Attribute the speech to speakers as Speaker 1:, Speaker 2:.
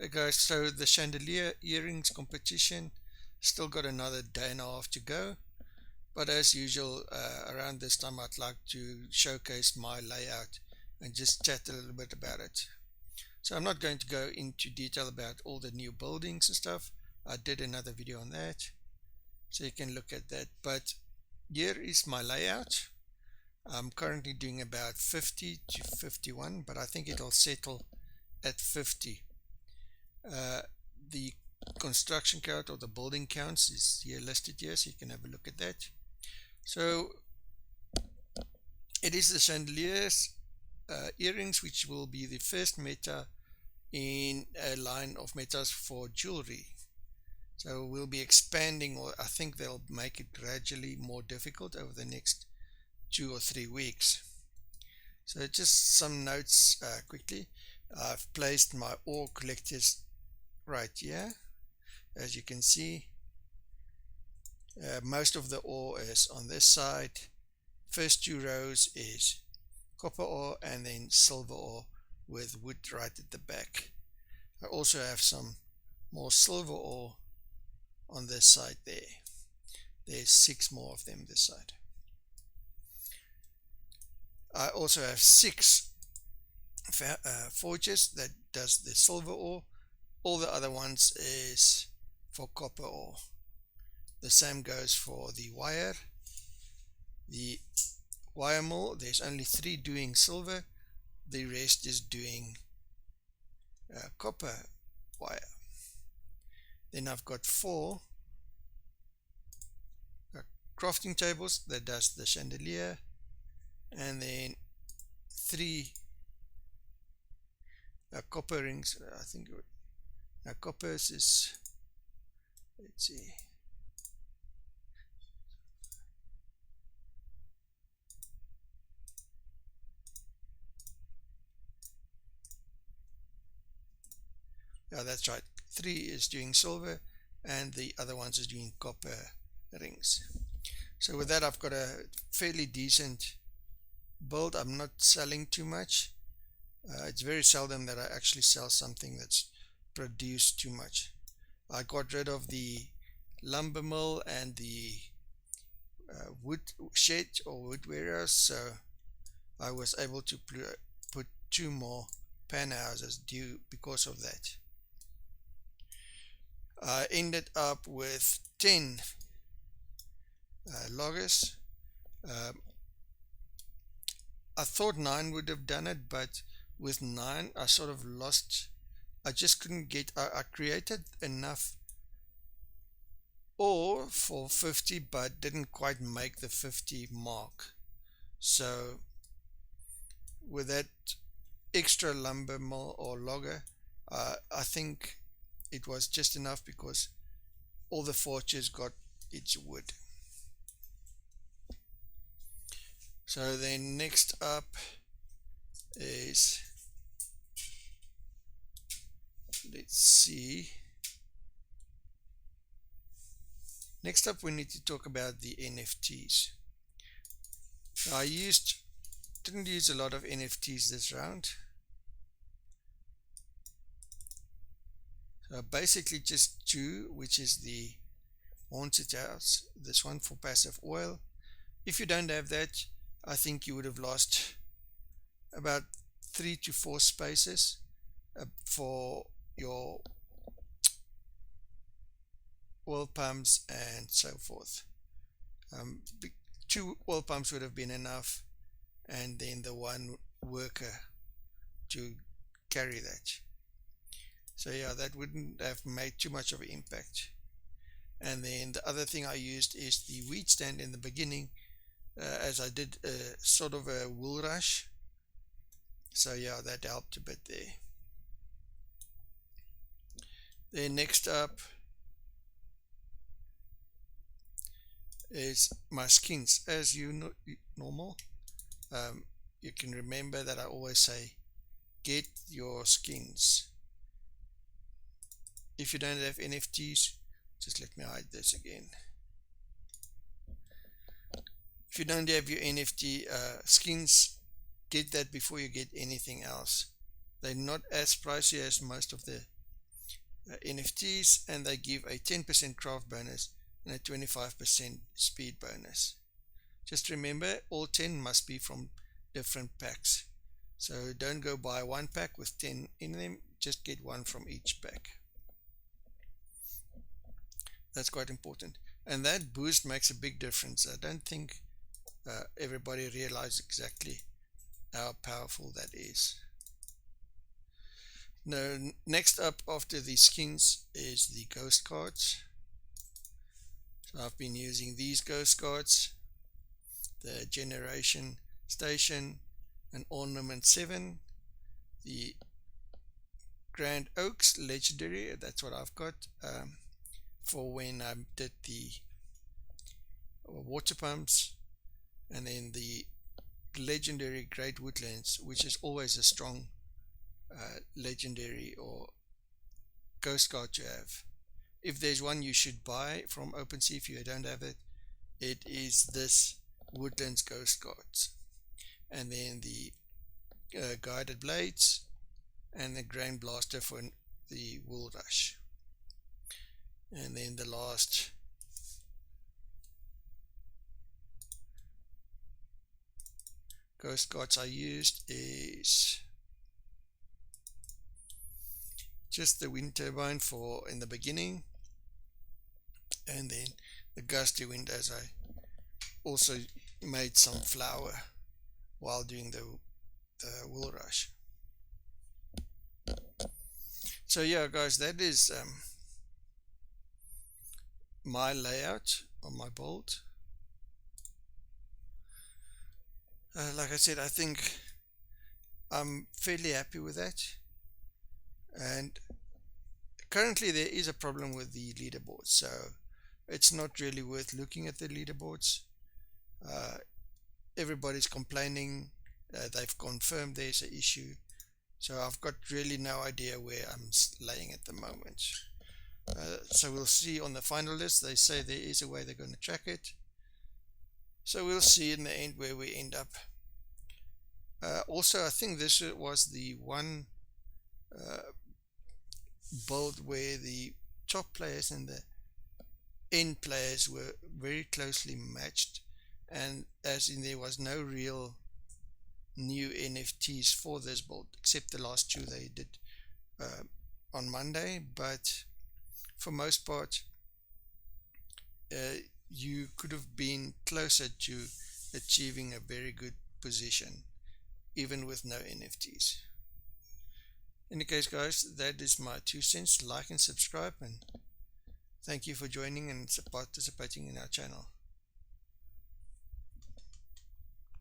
Speaker 1: guys, so the Chandelier Earrings competition still got another day and a half to go, but as usual, around this time I'd like to showcase my layout and just chat a little bit about it. So I'm not going to go into detail about all the new buildings and stuff. I did another video on that, so you can look at that. But here is my layout. I'm currently doing about 50 to 51, but I think it'll settle at 50. The construction count or the building counts is here listed here, so you can have a look at that. So it is the Chandelier's earrings, which will be the first meta in a line of metas for jewelry. So we'll be expanding, or I think they'll make it gradually more difficult over the next 2 or 3 weeks. So just some notes quickly. I've placed my ore collectors right here. As you can see, most of the ore is on this side. First 2 rows is copper ore and then silver ore with wood right at the back. I also have some more silver ore on this side there. There's 6 more of them this side. I also have 6 forges that does the silver ore. All the other ones is for copper ore. The same goes for the wire mill. There's only 3 doing silver, the rest is doing copper wire. Then I've got 4 crafting tables that does the chandelier, and then 3 copper rings. I think coppers is, let's see, yeah, that's right, 3 is doing silver and the other ones is doing copper rings. So with that, I've got a fairly decent build. I'm not selling too much. It's very seldom that I actually sell something that's produced too much. I got rid of the lumber mill and the wood shed or wood warehouse, so I was able to put 2 more pan houses due because of that. I ended up with 10 loggers. I thought 9 would have done it, but with 9 I sort of lost. I just couldn't get, I created enough ore for 50 but didn't quite make the 50 mark. So with that extra lumber mill or logger, I think it was just enough because all the forges got its wood. So then next up is, let's see, next up we need to talk about the NFTs. I didn't use a lot of NFTs this round. So basically just 2, which is the haunted house, this one for passive oil. If you don't have that, I think you would have lost about 3 to 4 spaces for your oil pumps and so forth. 2 oil pumps would have been enough, and then the 1 worker to carry that. So yeah, that wouldn't have made too much of an impact. And then the other thing I used is the wheat stand in the beginning, as I did sort of a wool rush. So yeah, that helped a bit there. Then next up is my skins. As you know, normal, you can remember that I always say get your skins. If you don't have NFTs, just let me hide this again. If you don't have your NFT skins, get that before you get anything else. They're not as pricey as most of the NFTs, and they give a 10% craft bonus and a 25% speed bonus. Just remember, all 10 must be from different packs. So don't go buy one pack with 10 in them, just get one from each pack. That's quite important. And that boost makes a big difference. I don't think everybody realizes exactly how powerful that is. Now, next up after the skins is the ghost cards. So I've been using these ghost cards, the Generation Station and Ornament 7, the Grand Oaks Legendary, that's what I've got for when I did the water pumps, and then the Legendary Great Woodlands, which is always a strong legendary or ghost card to have. If there's one you should buy from OpenSea if you don't have it, it is this Woodlands ghost cards, and then the guided blades and the grain blaster for the wool rush. And then the last ghost cards I used is just the wind turbine for in the beginning, and then the gusty wind, as I also made some flour while doing the wool rush. So yeah guys, that is my layout on my bolt. Like I said, I think I'm fairly happy with that, and currently there is a problem with the leaderboard, so it's not really worth looking at the leaderboards. Everybody's complaining, they've confirmed there's an issue, so I've got really no idea where I'm laying at the moment. So we'll see on the final list. They say there is a way they're going to track it, so we'll see in the end where we end up. Also, I think this was the one build where the top players and the end players were very closely matched, and as in there was no real new NFTs for this build except the last two they did on Monday, but for most part you could have been closer to achieving a very good position even with no NFTs. In any case guys, that is my 2 cents. Like and subscribe, and thank you for joining and participating in our channel.